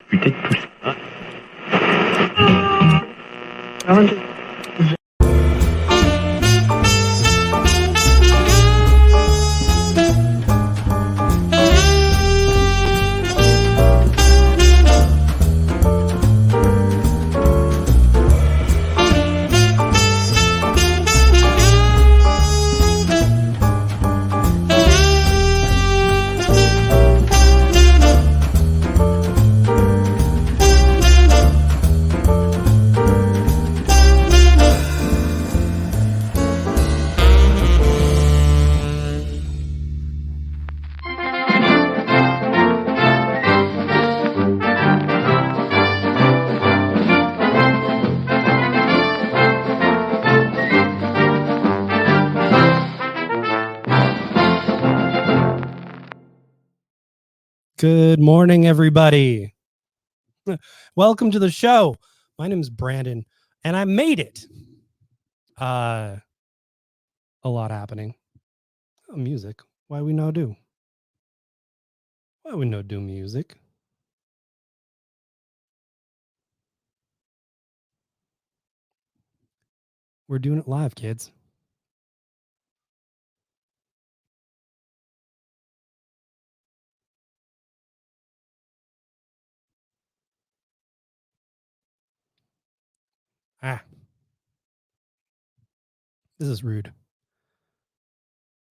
Peut-être Good morning, everybody. Welcome to the show. My name is Brandon, and I made it. A lot happening. Oh, music. Why we no do? Why we no do music? We're doing it live, kids. This is rude.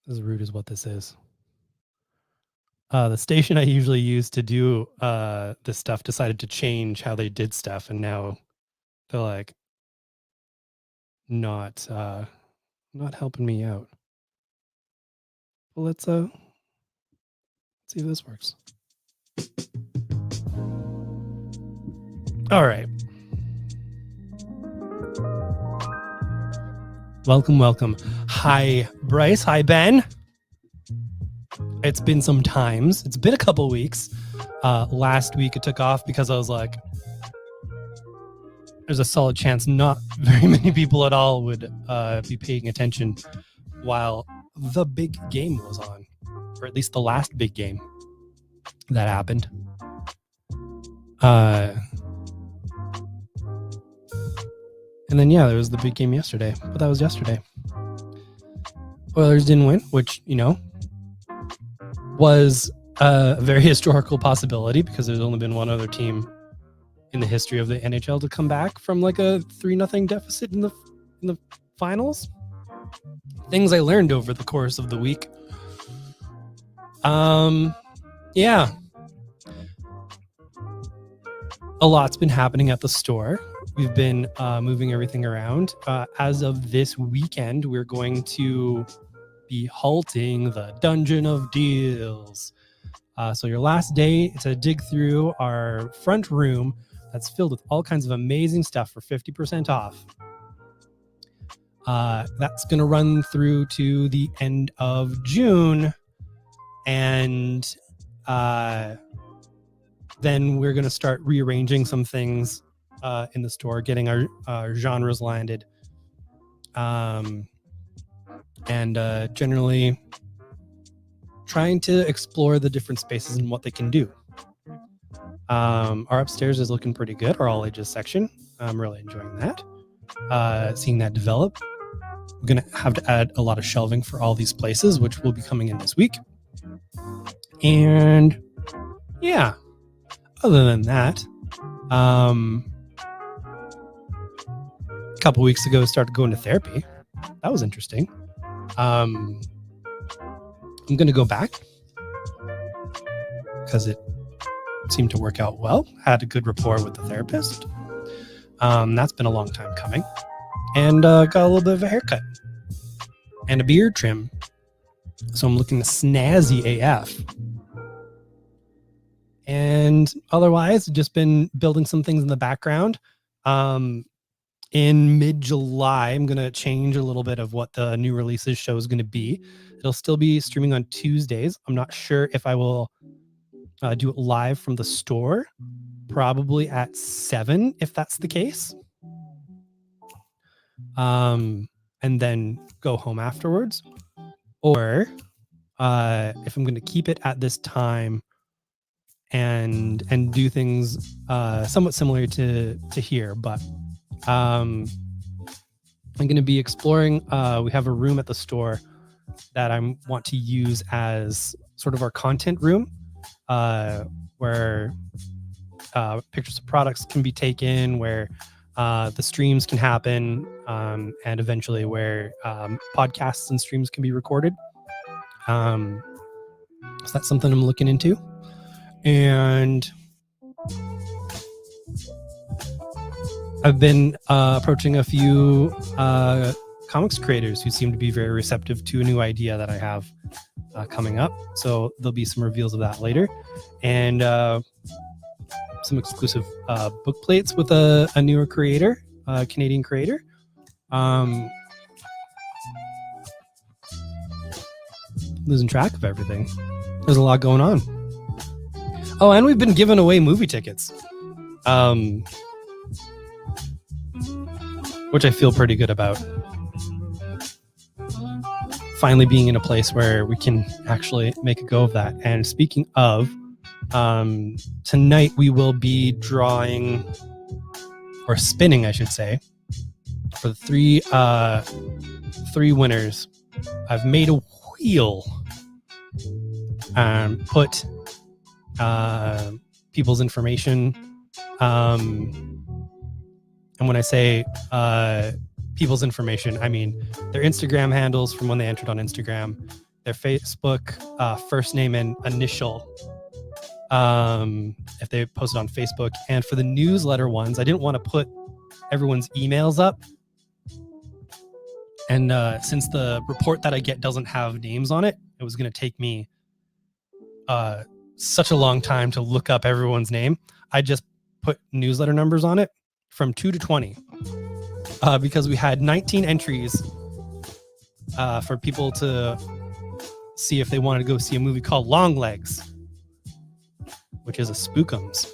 This is rude is what this is. The station I usually use to do this stuff decided to change how they did stuff, and now they're like not helping me out. Well, let's see if this works. All right. Welcome. Hi, Bryce. Hi, Ben. It's been some times. It's been a couple weeks. Last week it took off because I was like, there's a solid chance not very many people at all would be paying attention while the big game was on, or at least the last big game that happened. And then, there was the big game yesterday, but that was yesterday. Oilers didn't win, which, was a very historical possibility because there's only been one other team in the history of the NHL to come back from like a 3-0 deficit in the finals. Things I learned over the course of the week. A lot's been happening at the store. We've been moving everything around. As of this weekend, we're going to be halting the Dungeon of Deals. So your last day to dig through our front room that's filled with all kinds of amazing stuff for 50% off. That's going to run through to the end of June. And then we're going to start rearranging some things in the store, getting our genres landed, and generally trying to explore the different spaces and what they can do. Our upstairs is looking pretty good, our all ages section. I'm really enjoying that, seeing that develop. We're going to have to add a lot of shelving for all these places, which will be coming in this week. And other than that, a couple weeks ago, I started going to therapy. That was interesting. I'm going to go back because it seemed to work out well. Had a good rapport with the therapist. That's been a long time coming. And got a little bit of a haircut and a beard trim. So I'm looking snazzy AF. And otherwise, just been building some things in the background. In mid-July, I'm going to change a little bit of what the new releases show is going to be. It'll still be streaming on Tuesdays. I'm not sure if I will do it live from the store, probably at 7, if that's the case. And then go home afterwards. Or if I'm going to keep it at this time and do things somewhat similar to here, but I'm going to be exploring. We have a room at the store that I want to use as sort of our content room, where pictures of products can be taken, where the streams can happen, and eventually where podcasts and streams can be recorded. So that's something I'm looking into. And I've been approaching a few comics creators who seem to be very receptive to a new idea that I have coming up. So there'll be some reveals of that later. And some exclusive book plates with a newer creator, a Canadian creator. Losing track of everything. There's a lot going on. Oh, and we've been giving away movie tickets, which I feel pretty good about. Finally being in a place where we can actually make a go of that. And speaking of, tonight we will be drawing, or spinning, I should say, for the three winners. I've made a wheel and put people's information. And when I say people's information, I mean their Instagram handles from when they entered on Instagram, their Facebook first name and initial, if they posted on Facebook. And for the newsletter ones, I didn't want to put everyone's emails up. And since the report that I get doesn't have names on it, it was going to take me such a long time to look up everyone's name. I just put newsletter numbers on it from 2 to 20 because we had 19 entries for people to see if they wanted to go see a movie called Longlegs, which is a spookums.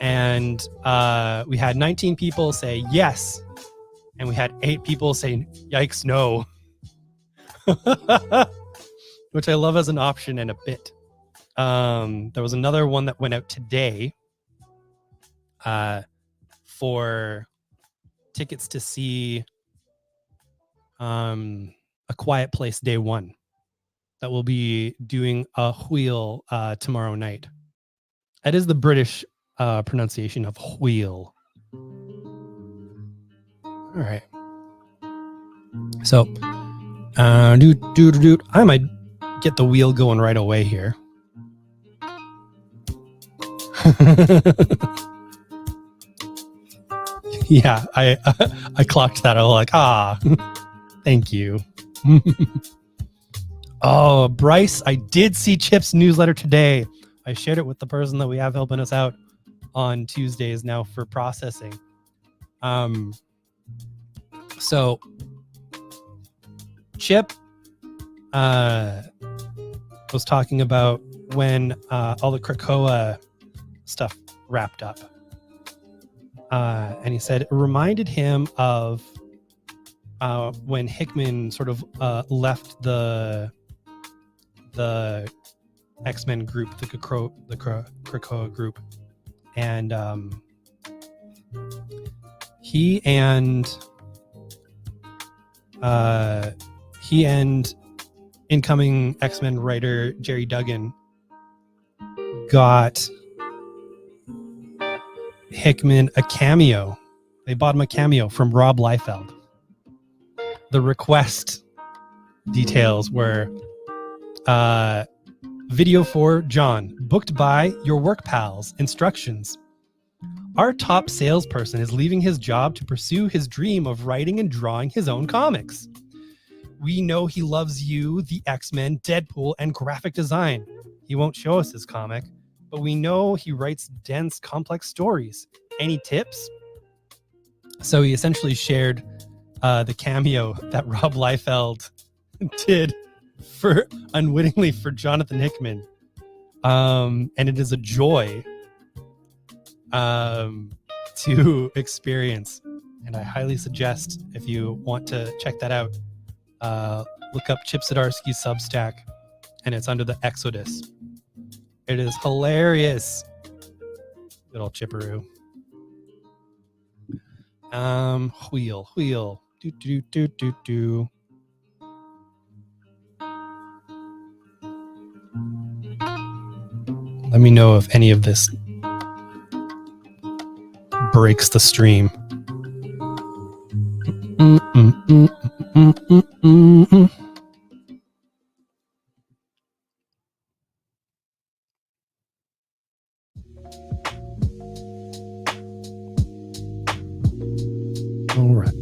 And we had 19 people say yes, and we had 8 people saying yikes no, which I love as an option and a bit. There was another one that went out today for tickets to see A Quiet Place Day 1 that will be doing a wheel tomorrow night. That is the British pronunciation of wheel. All right. So, I might get the wheel going right away here. Yeah, I clocked that. I was like, thank you. Oh, Bryce, I did see Chip's newsletter today. I shared it with the person that we have helping us out on Tuesdays now for processing. So Chip was talking about when all the Krakoa stuff wrapped up. And he said it reminded him of when Hickman sort of left the X-Men group, the Krakoa group, and he and incoming X-Men writer Jerry Duggan got Hickman a cameo. They bought him a cameo from Rob Liefeld. The request details were video for John, booked by your work pals. Instructions. Our top salesperson is leaving his job to pursue his dream of writing and drawing his own comics. We know he loves you, the X-Men, Deadpool, and graphic design. He won't show us his comic, but we know he writes dense, complex stories. Any tips? So he essentially shared the cameo that Rob Liefeld did unwittingly for Jonathan Hickman. And it is a joy to experience. And I highly suggest, if you want to check that out, look up Chip Zdarsky's Substack, and it's under the Exodus. It is hilarious. Good old Chipperoo. Wheel. Do. Let me know if any of this breaks the stream.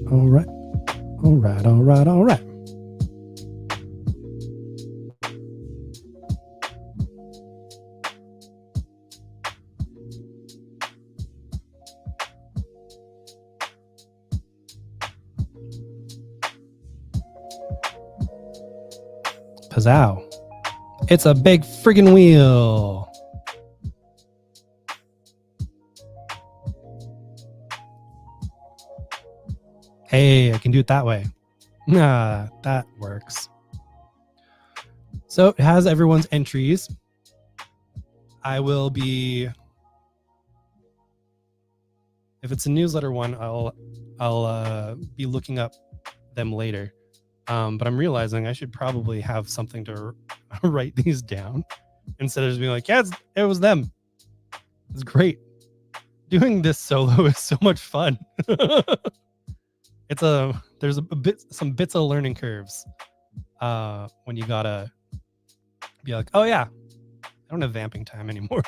All right. Pizzow. It's a big friggin' wheel. Hey, I can do it that way. Ah, that works. So it has everyone's entries. I will be, if it's a newsletter one, I'll be looking up them later. But I'm realizing I should probably have something to write these down instead of just being like, yeah, it was them. It's great. Doing this solo is so much fun. There's some bits of learning curves when you gotta be like, oh yeah, I don't have vamping time anymore.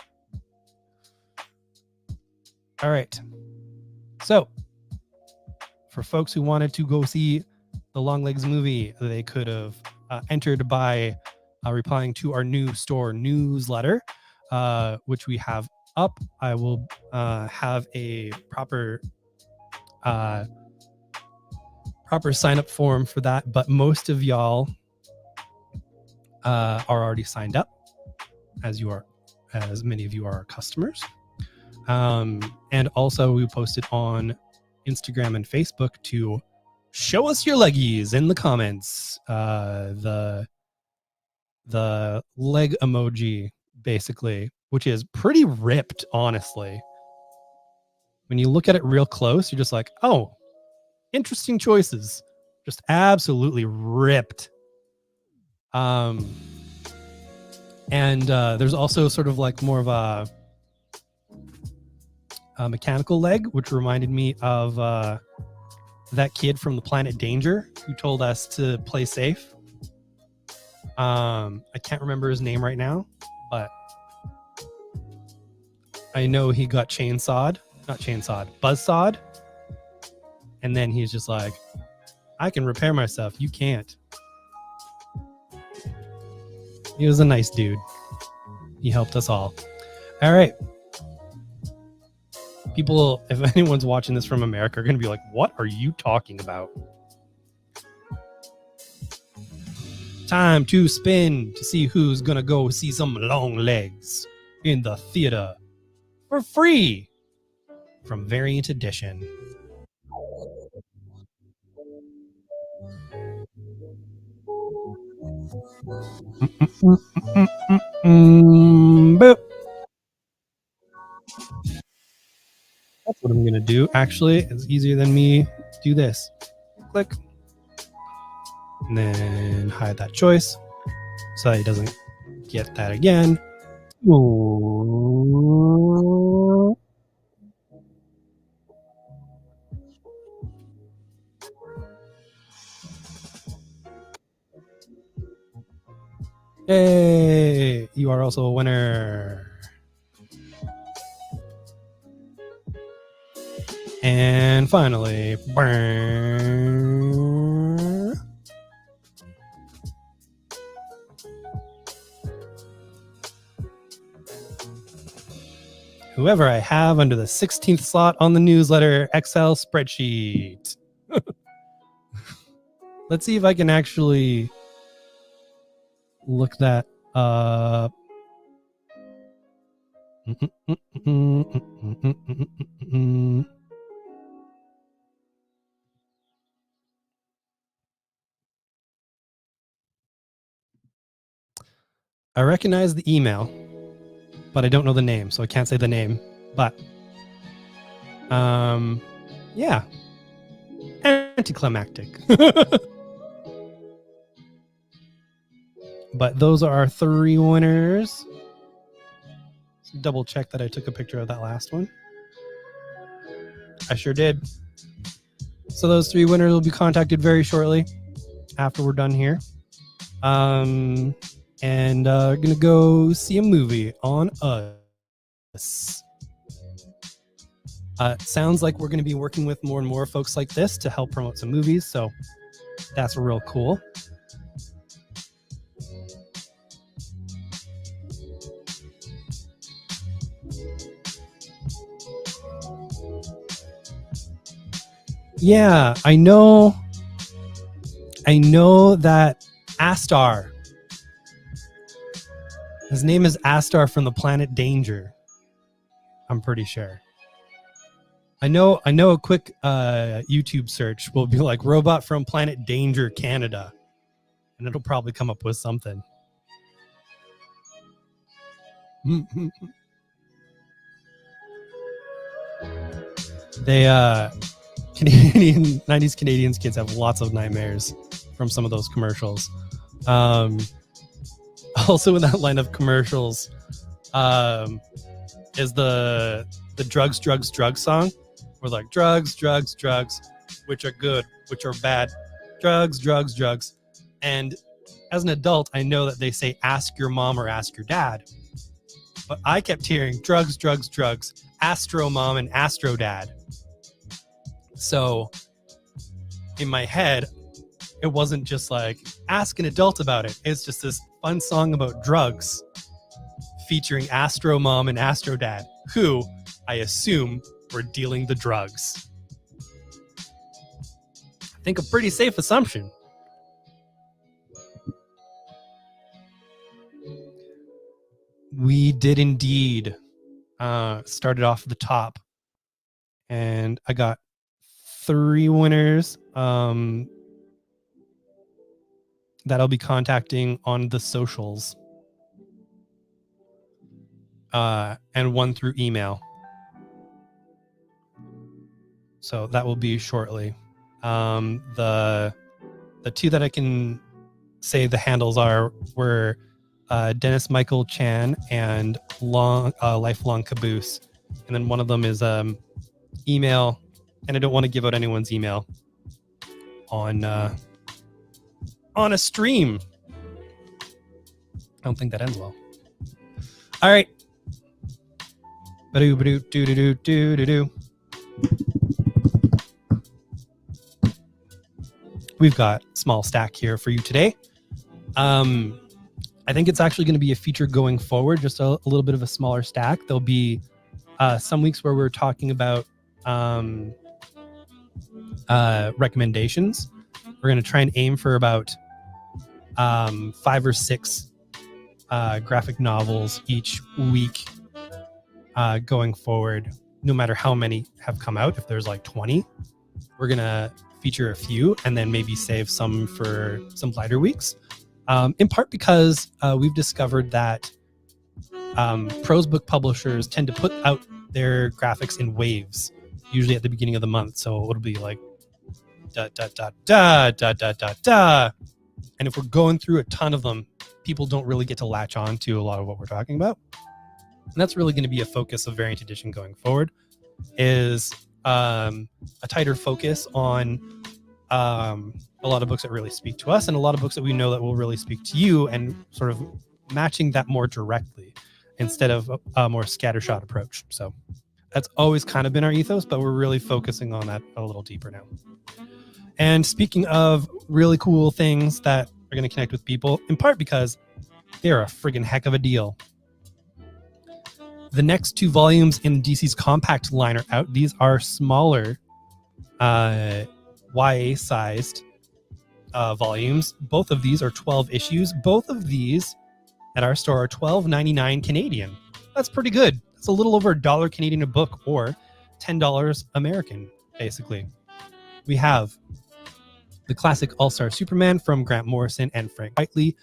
All right. So for folks who wanted to go see the Longlegs movie, they could have entered by replying to our new store newsletter, which we have up. I will have a proper sign up form for that, but most of y'all are already signed up, as many of you are customers. And also we posted on Instagram and Facebook to show us your leggies in the comments. The leg emoji, basically, which is pretty ripped, honestly. When you look at it real close, you're just like, oh, interesting choices. Just absolutely ripped. And there's also sort of like more of a mechanical leg, which reminded me of that kid from the Planet Danger who told us to play safe. I can't remember his name right now, but I know he got buzzsawed. And then he's just like, I can repair myself. You can't. He was a nice dude. He helped us all. All right. People, if anyone's watching this from America, are going to be like, what are you talking about? Time to spin to see who's going to go see some Longlegs in the theater for free from Variant Edition. Boop. That's what I'm going to do. Actually, it's easier than me do this. Click. And then hide that choice so he doesn't get that again. Ooh. Yay! You are also a winner. And finally, whoever I have under the 16th slot on the newsletter Excel spreadsheet. Let's see if I can actually look that up. I recognize the email. but I don't know the name, so I can't say the name. But yeah, anticlimactic. But those are our 3 winners. Double check that I took a picture of that last one. I sure did. So those 3 winners will be contacted very shortly after we're done here. And gonna go see a movie on Us. Sounds like we're going to be working with more and more folks like this to help promote some movies, so that's real cool. Yeah, I know that Astar. His name is Astar from the planet Danger. I'm pretty sure. I know a quick YouTube search will be like robot from planet Danger, Canada. And it'll probably come up with something. They Canadian 90s Canadians kids have lots of nightmares from some of those commercials. Also in that line of commercials is the drugs song. We're like drugs, which are good, which are bad, drugs. And as an adult, I know that they say ask your mom or ask your dad. But I kept hearing drugs, Astro Mom and Astro Dad. So in my head, it wasn't just like ask an adult about it. It's just this fun song about drugs featuring Astro Mom and Astro Dad, who I assume were dealing the drugs. I think a pretty safe assumption. We did indeed started off at the top, and I got 3 winners that I'll be contacting on the socials, and 1 through email. So that will be shortly. The 2 that I can say the handles were Dennis Michael Chan and Lifelong Caboose, and then one of them is email, and I don't want to give out anyone's email on a stream. I don't think that ends well. All right. We've got a small stack here for you today. I think it's actually going to be a feature going forward, just a little bit of a smaller stack. There'll be some weeks where we're talking about recommendations. We're going to try and aim for about 5 or 6 graphic novels each week going forward, no matter how many have come out. If there's like 20, we're going to feature a few and then maybe save some for some lighter weeks. In part because we've discovered that prose book publishers tend to put out their graphics in waves, usually at the beginning of the month. So it'll be like da da da da da da da da. And if we're going through a ton of them, people don't really get to latch on to a lot of what we're talking about. And that's really going to be a focus of Variant Edition going forward, is a tighter focus on a lot of books that really speak to us and a lot of books that we know that will really speak to you, and sort of matching that more directly instead of a more scattershot approach. So that's always kind of been our ethos, but we're really focusing on that a little deeper now. And speaking of really cool things that are going to connect with people, in part because they're a friggin' heck of a deal. The next 2 volumes in DC's compact line are out. These are smaller YA-sized volumes. Both of these are 12 issues. Both of these at our store are $12.99 Canadian. That's pretty good. That's a little over $1 Canadian a book, or $10 American, basically. We have the classic All-Star Superman from Grant Morrison and Frank Whiteley.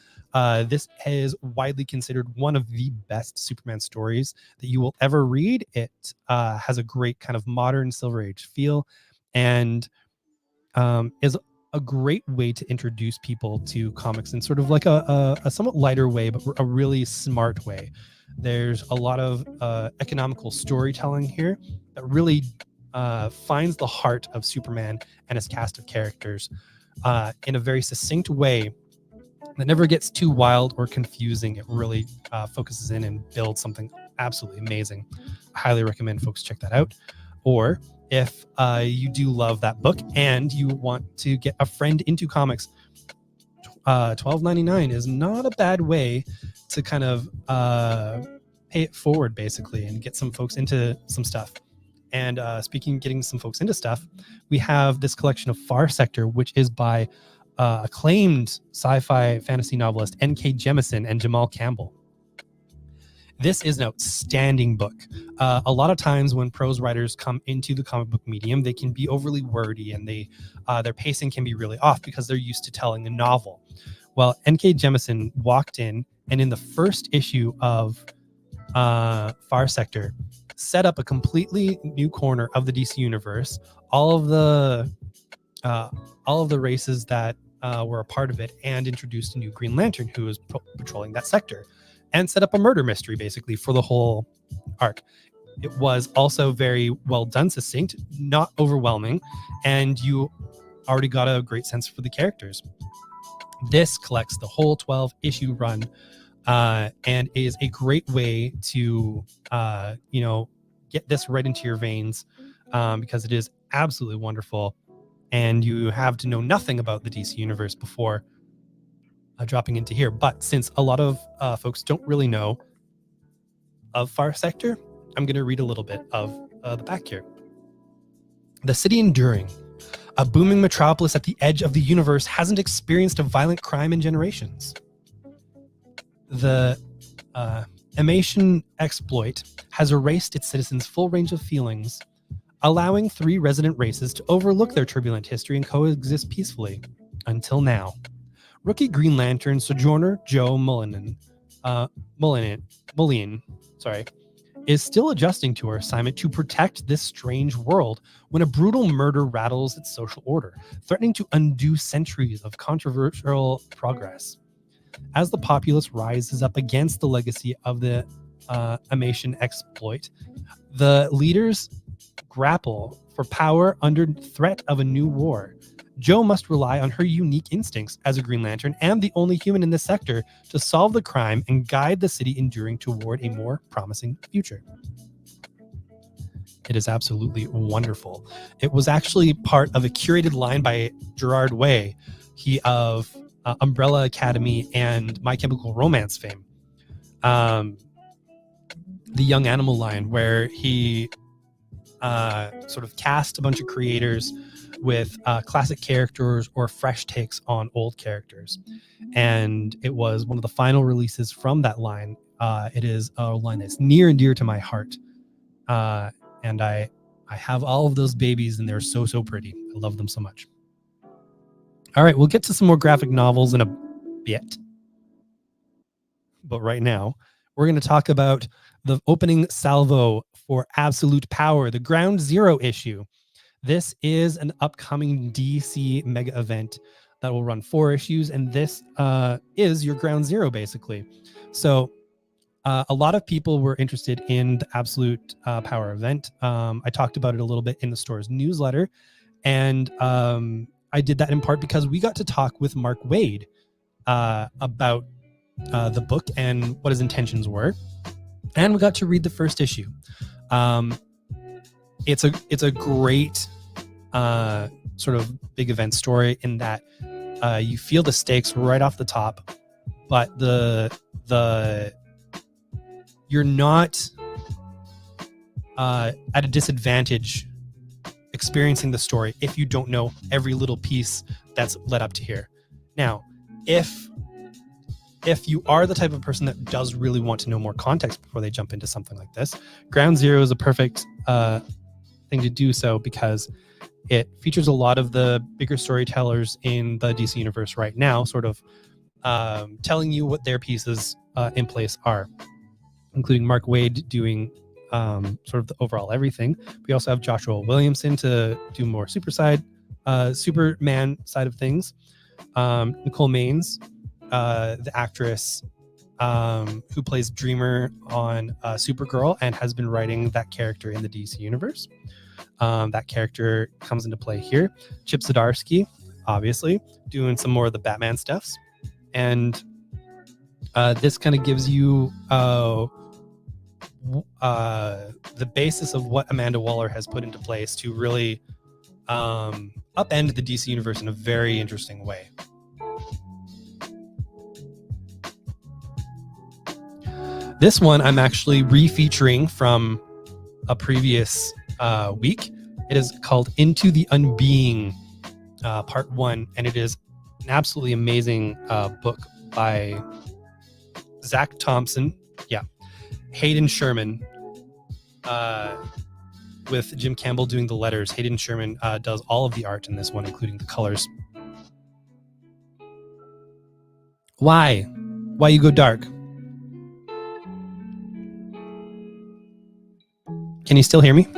This is widely considered one of the best Superman stories that you will ever read. It has a great kind of modern Silver Age feel, and is a great way to introduce people to comics in sort of like a somewhat lighter way, but a really smart way. There's a lot of economical storytelling here that really finds the heart of Superman and his cast of characters in a very succinct way that never gets too wild or confusing. It really focuses in and builds something absolutely amazing. I highly recommend folks check that out. Or if you do love that book and you want to get a friend into comics, $12.99 is not a bad way to kind of pay it forward, basically, and get some folks into some stuff. And speaking of getting some folks into stuff, we have this collection of Far Sector, which is by acclaimed sci-fi fantasy novelist N.K. Jemisin and Jamal Campbell. This is an outstanding book. A lot of times when prose writers come into the comic book medium, they can be overly wordy, and their pacing can be really off because they're used to telling a novel. Well, N.K. Jemisin walked in, and in the first issue of Far Sector, set up a completely new corner of the DC universe. All of the races that were a part of it, and introduced a new Green Lantern who was patrolling that sector, and set up a murder mystery basically for the whole arc. It was also very well done, succinct, not overwhelming, and you already got a great sense for the characters. This collects the whole 12-issue run, and is a great way to get this right into your veins, because it is absolutely wonderful, and you have to know nothing about the DC universe before dropping into here. But since a lot of folks don't really know of Far Sector, I'm going to read a little bit of the back here. The city enduring, a booming metropolis at the edge of the universe, hasn't experienced a violent crime in generations. The Emation exploit has erased its citizens' full range of feelings, allowing 3 resident races to overlook their turbulent history and coexist peacefully. Until now. Rookie Green Lantern Sojourner Joe Mullion, is still adjusting to her assignment to protect this strange world when a brutal murder rattles its social order, threatening to undo centuries of controversial progress. As the populace rises up against the legacy of the Emation exploit, the leaders grapple for power under threat of a new war. Jo must rely on her unique instincts as a Green Lantern and the only human in this sector to solve the crime and guide the city enduring toward a more promising future. It is absolutely wonderful. It was actually part of a curated line by Gerard Way, he of Umbrella Academy and My Chemical Romance fame. The Young Animal line, where he sort of cast a bunch of creators with classic characters or fresh takes on old characters. And it was one of the final releases from that line. It is a line that's near and dear to my heart. And I have all of those babies, and they're so, so pretty. I love them so much. All right, we'll get to some more graphic novels in a bit. But right now, we're going to talk about the opening salvo for Absolute Power, the Ground Zero issue. This is an upcoming DC mega event that will run 4 issues, and this is your Ground Zero, basically. So a lot of people were interested in the Absolute Power event. I talked about it a little bit in the store's newsletter, and I did that in part because we got to talk with Mark Waid about the book and what his intentions were, and we got to read the first issue. It's a great sort of big event story in that you feel the stakes right off the top, but you're not at a disadvantage experiencing the story if you don't know every little piece that's led up to here. Now, if you are the type of person that does really want to know more context before they jump into something like this, Ground Zero is a perfect thing to do so, because it features a lot of the bigger storytellers in the DC universe right now, sort of telling you what their pieces in place are, including Mark Waid doing sort of the overall everything. We also have Joshua Williamson to do more Superman side of things. Nicole Maines, the actress who plays Dreamer on Supergirl and has been writing that character in the DC universe. That character comes into play here. Chip Zdarsky, obviously, doing some more of the Batman stuffs. And this kind of gives you the basis of what Amanda Waller has put into place to really upend the DC universe in a very interesting way. This one I'm actually refeaturing from a previous week. It is called Into the Unbeing, Part 1, and it is an absolutely amazing book by Zach Thompson, Hayden Sherman, with Jim Campbell doing the letters. Hayden Sherman does all of the art in this one, including the colors. Why you go dark? Can you still hear me?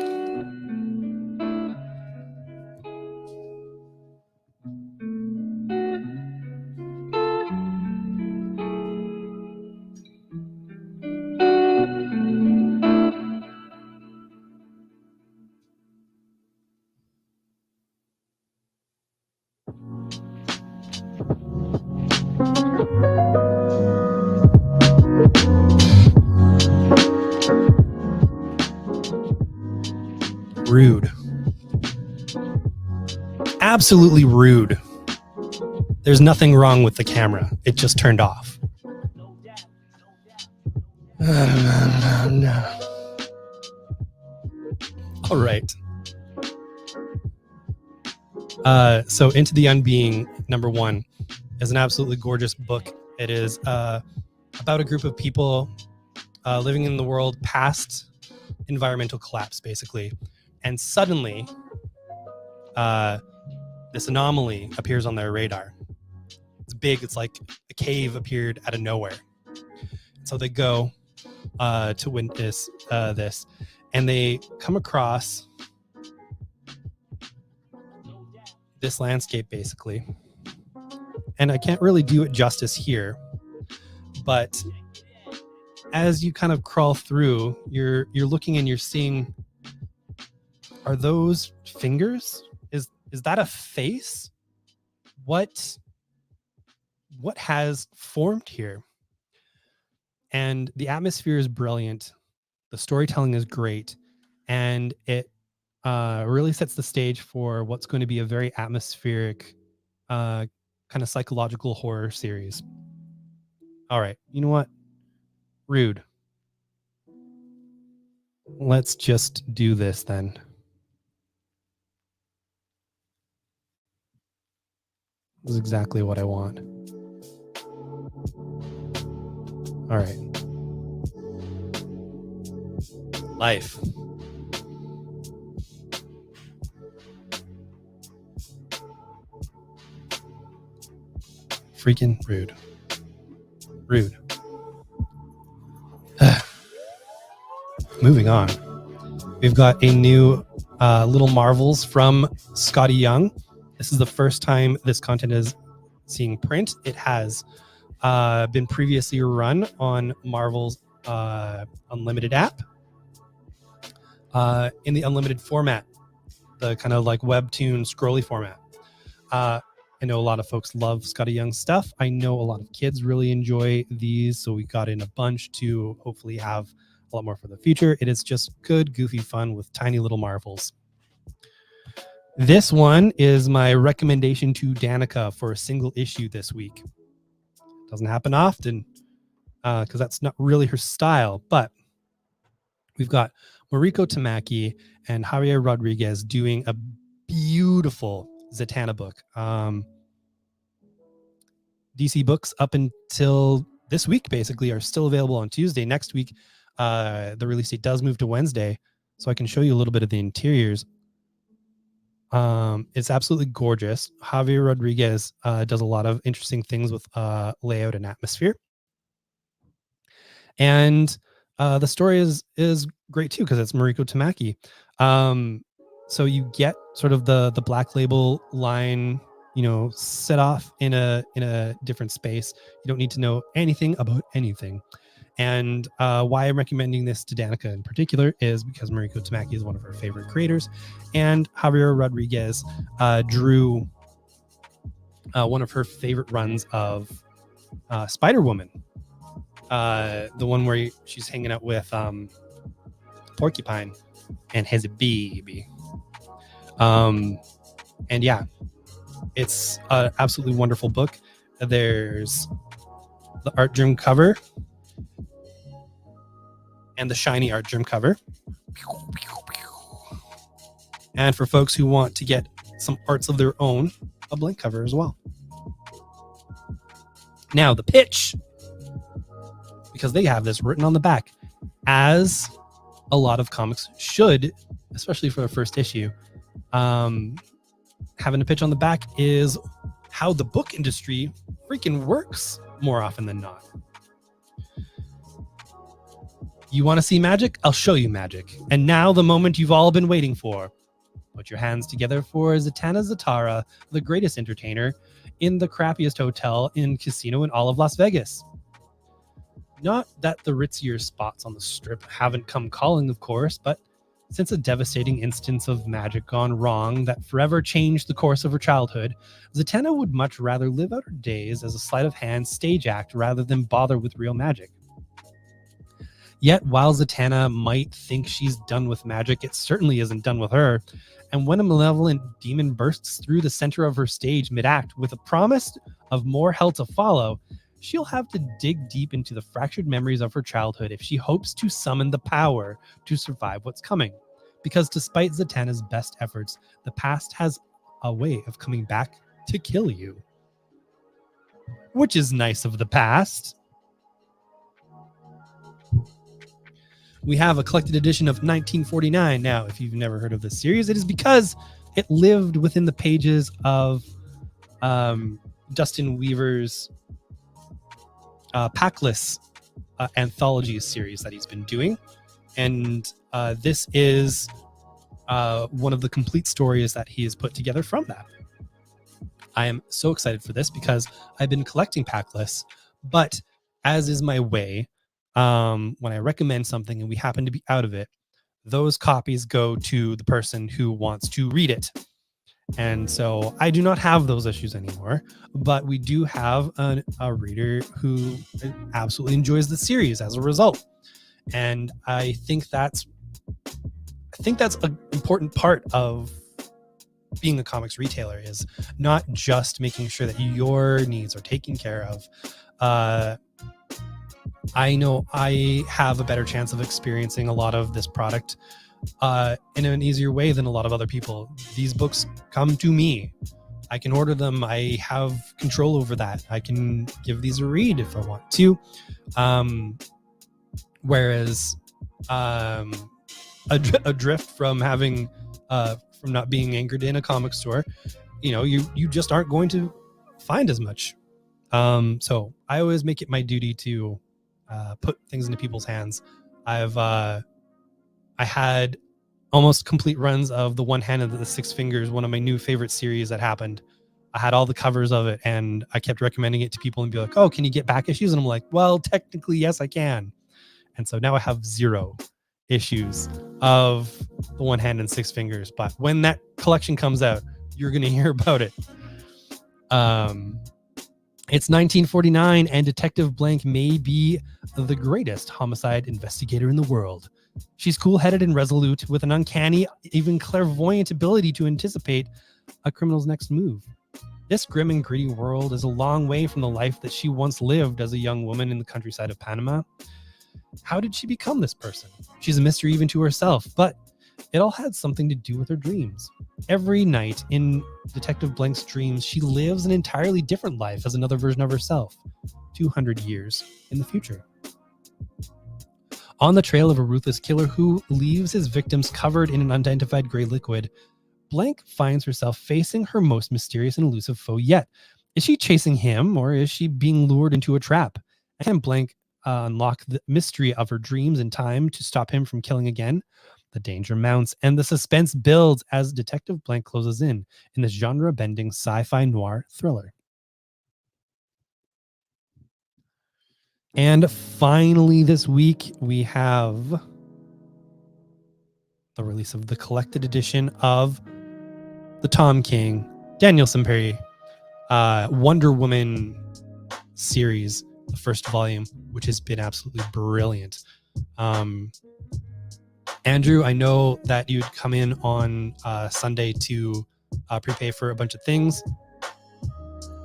Rude. Absolutely rude. There's nothing wrong with the camera. It just turned off. No. All right. So Into the Unbeing, number 1, is an absolutely gorgeous book. It is about a group of people living in the world past environmental collapse, basically. And suddenly, this anomaly appears on their radar. It's big. It's like a cave appeared out of nowhere. So they go to witness this, and they come across this landscape, basically. And I can't really do it justice here, but as you kind of crawl through, you're looking and you're seeing, are those fingers? Is that a face? What has formed here? And the atmosphere is brilliant. The storytelling is great. And it really sets the stage for what's going to be a very atmospheric kind of psychological horror series. All right. You know what? Rude. Let's just do this then. This is exactly what I want. All right. Life. Freaking rude. Rude. Moving on. We've got a new Little Marvels from Scotty Young. This is the first time this content is seeing print. It has been previously run on Marvel's Unlimited app in the Unlimited format, the kind of like webtoon scrolly format. I know a lot of folks love Scotty Young's stuff. I know a lot of kids really enjoy these, so we got in a bunch to hopefully have a lot more for the future. It is just good, goofy fun with tiny little marvels. This one is my recommendation to Danica for a single issue this week. Doesn't happen often because that's not really her style, but we've got Mariko Tamaki and Javier Rodriguez doing a beautiful Zatanna book. DC books up until this week basically are still available on Tuesday. Next week, the release date does move to Wednesday, so I can show you a little bit of the interiors. It's absolutely gorgeous. Javier Rodriguez does a lot of interesting things with layout and atmosphere. And the story is great too because it's Mariko Tamaki. So you get sort of the Black Label line, set off in a different space. You don't need to know anything about anything. And why I'm recommending this to Danica in particular is because Mariko Tamaki is one of her favorite creators, and Javier Rodriguez drew one of her favorite runs of Spider Woman, the one where she's hanging out with Porcupine and has a baby. And yeah, it's an absolutely wonderful book. There's the art germ cover and the shiny art germ cover. And for folks who want to get some arts of their own, a blank cover as well. Now, the pitch, because they have this written on the back, as a lot of comics should, especially for the first issue. Having a pitch on the back is how the book industry freaking works more often than not. You want to see magic? I'll show you magic. And now the moment you've all been waiting for. Put your hands together for Zatanna Zatara, the greatest entertainer in the crappiest hotel and casino in all of Las Vegas. Not that the ritzier spots on the strip haven't come calling, of course, but since a devastating instance of magic gone wrong that forever changed the course of her childhood, Zatanna would much rather live out her days as a sleight of hand stage act rather than bother with real magic. Yet, while Zatanna might think she's done with magic, it certainly isn't done with her. And when a malevolent demon bursts through the center of her stage mid-act with a promise of more hell to follow, she'll have to dig deep into the fractured memories of her childhood if she hopes to summon the power to survive what's coming. Because despite Zatanna's best efforts, the past has a way of coming back to kill you. Which is nice of the past. We have a collected edition of 1949. Now, if you've never heard of this series, it is because it lived within the pages of Dustin Weaver's Packless anthology series that he's been doing. And this is one of the complete stories that he has put together from that. I am so excited for this because I've been collecting Packless, but as is my way, when I recommend something and we happen to be out of it, those copies go to the person who wants to read it. And so I do not have those issues anymore, but we do have a reader who absolutely enjoys the series as a result. And I think that's an important part of being a comics retailer, is not just making sure that your needs are taken care of. I know I have a better chance of experiencing a lot of this product in an easier way than a lot of other people. These books come to me. I can order them. I have control over that. I can give these a read if I want to. Whereas adrift from having from not being anchored in a comic store, you just aren't going to find as much. So I always make it my duty to put things into people's hands. I had almost complete runs of the One Hand and the Six Fingers, one of my new favorite series that happened. I had all the covers of it, and I kept recommending it to people and be like, oh, can you get back issues? And I'm like, well, technically, yes, I can. And so now I have 0 issues of the One Hand and Six Fingers. But when that collection comes out, you're going to hear about it. It's 1949, and Detective Blank may be the greatest homicide investigator in the world. She's cool-headed and resolute, with an uncanny, even clairvoyant ability to anticipate a criminal's next move. This grim and gritty world is a long way from the life that she once lived as a young woman in the countryside of Panama. How did she become this person? She's a mystery even to herself, but it all had something to do with her dreams. Every night in Detective Blank's dreams, she lives an entirely different life as another version of herself, 200 years in the future. On the trail of a ruthless killer who leaves his victims covered in an unidentified gray liquid, Blank finds herself facing her most mysterious and elusive foe yet. Is she chasing him, or is she being lured into a trap? Can Blank unlock the mystery of her dreams in time to stop him from killing again? The danger mounts and the suspense builds as Detective Blank closes in this genre-bending sci-fi noir thriller. And finally this week, we have the release of the collected edition of the Tom King, Daniel Sampere, Wonder Woman series, the first volume, which has been absolutely brilliant. Andrew, I know that you'd come in on Sunday to prepay for a bunch of things,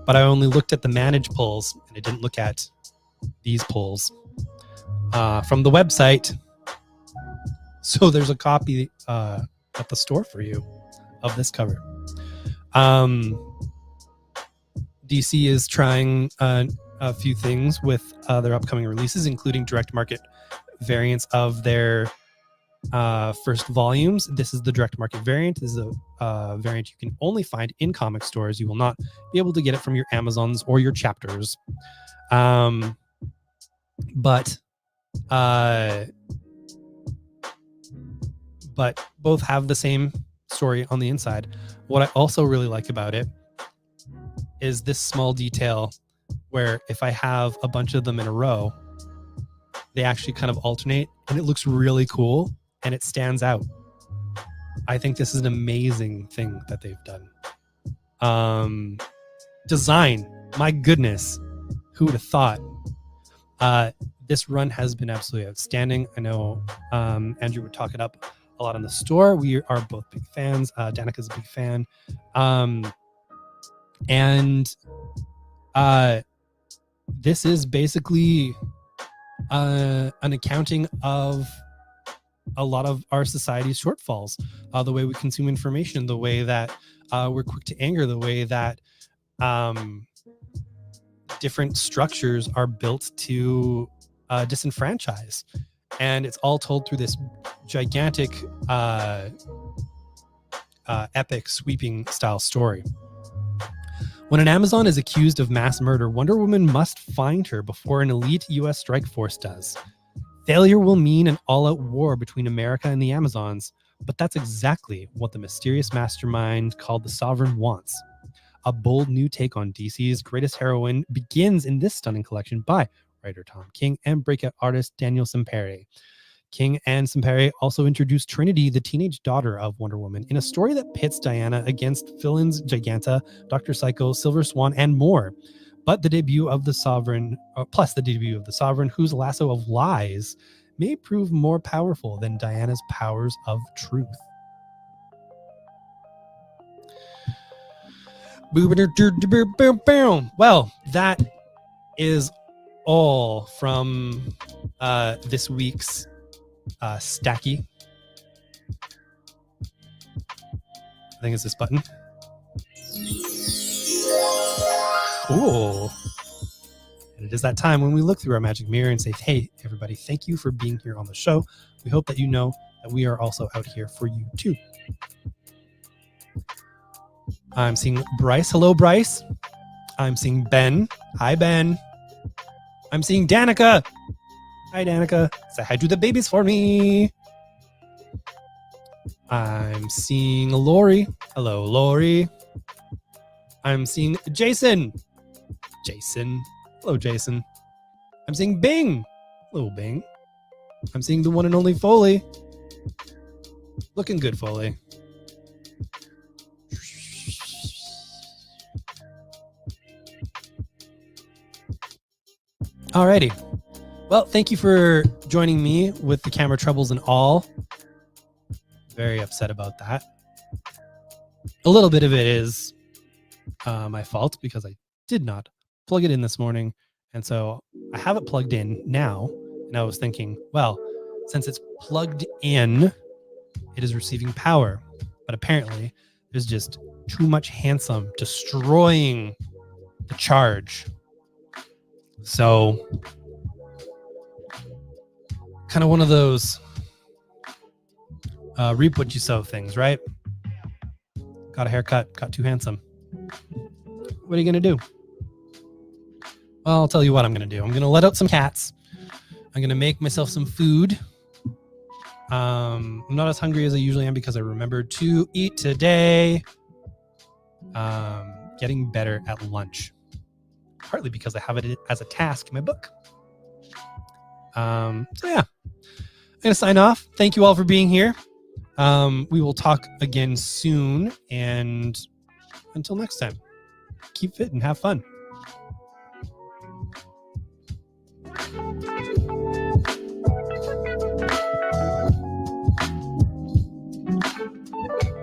but I only looked at the manage pulls and I didn't look at these pulls from the website. So there's a copy at the store for you of this cover. DC is trying a few things with their upcoming releases, including direct market variants of their first volumes. This is the direct market variant. This is a variant you can only find in comic stores. You will not be able to get it from your Amazons or your Chapters. But both have the same story on the inside. What I also really like about it is this small detail where if I have a bunch of them in a row, they actually kind of alternate and it looks really cool and it stands out. I think this is an amazing thing that they've done. Design, my goodness, who would have thought? This run has been absolutely outstanding. I know Andrew would talk it up a lot in the store. We are both big fans. Danica's a big fan. And this is basically an accounting of a lot of our society's shortfalls, the way we consume information, the way that we're quick to anger, the way that different structures are built to disenfranchise. And it's all told through this gigantic, epic, sweeping style story. When an Amazon is accused of mass murder, Wonder Woman must find her before an elite US strike force does. Failure will mean an all-out war between America and the Amazons, but that's exactly what the mysterious mastermind called the Sovereign wants. A bold new take on DC's greatest heroine begins in this stunning collection by writer Tom King and breakout artist Daniel Sampere. King and Sampere also introduced Trinity, the teenage daughter of Wonder Woman, in a story that pits Diana against villains Giganta, Dr. Psycho, Silver Swan, and more. But the debut of the Sovereign, whose lasso of lies may prove more powerful than Diana's powers of truth. Well, that is all from this week's Stacky. I think it's this button. Cool. And it is that time when we look through our magic mirror and say, hey, everybody, thank you for being here on the show. We hope that you know that we are also out here for you too. I'm seeing Bryce. Hello, Bryce. I'm seeing Ben. Hi, Ben. I'm seeing Danica. Hi, Danica. Say hi to the babies for me. I'm seeing Lori. Hello, Lori. I'm seeing Jason. Jason. Hello, Jason. I'm seeing Bing. Hello, Bing. I'm seeing the one and only Foley. Looking good, Foley. Alrighty. Well, thank you for joining me with the camera troubles and all. Very upset about that. A little bit of it is my fault because I did not plug it in this morning. And so I have it plugged in now. And I was thinking, well, since it's plugged in, it is receiving power. But apparently there's just too much handsome destroying the charge. So kind of one of those reap what you sow things, right? got a haircut, got too handsome. What are you going to do? Well, I'll tell you what I'm going to do. I'm going to let out some cats. I'm going to make myself some food. I'm not as hungry as I usually am because I remembered to eat today. Getting better at lunch. Partly because I have it as a task in my book. So yeah, I'm going to sign off. Thank you all for being here. We will talk again soon. And until next time, keep fit and have fun.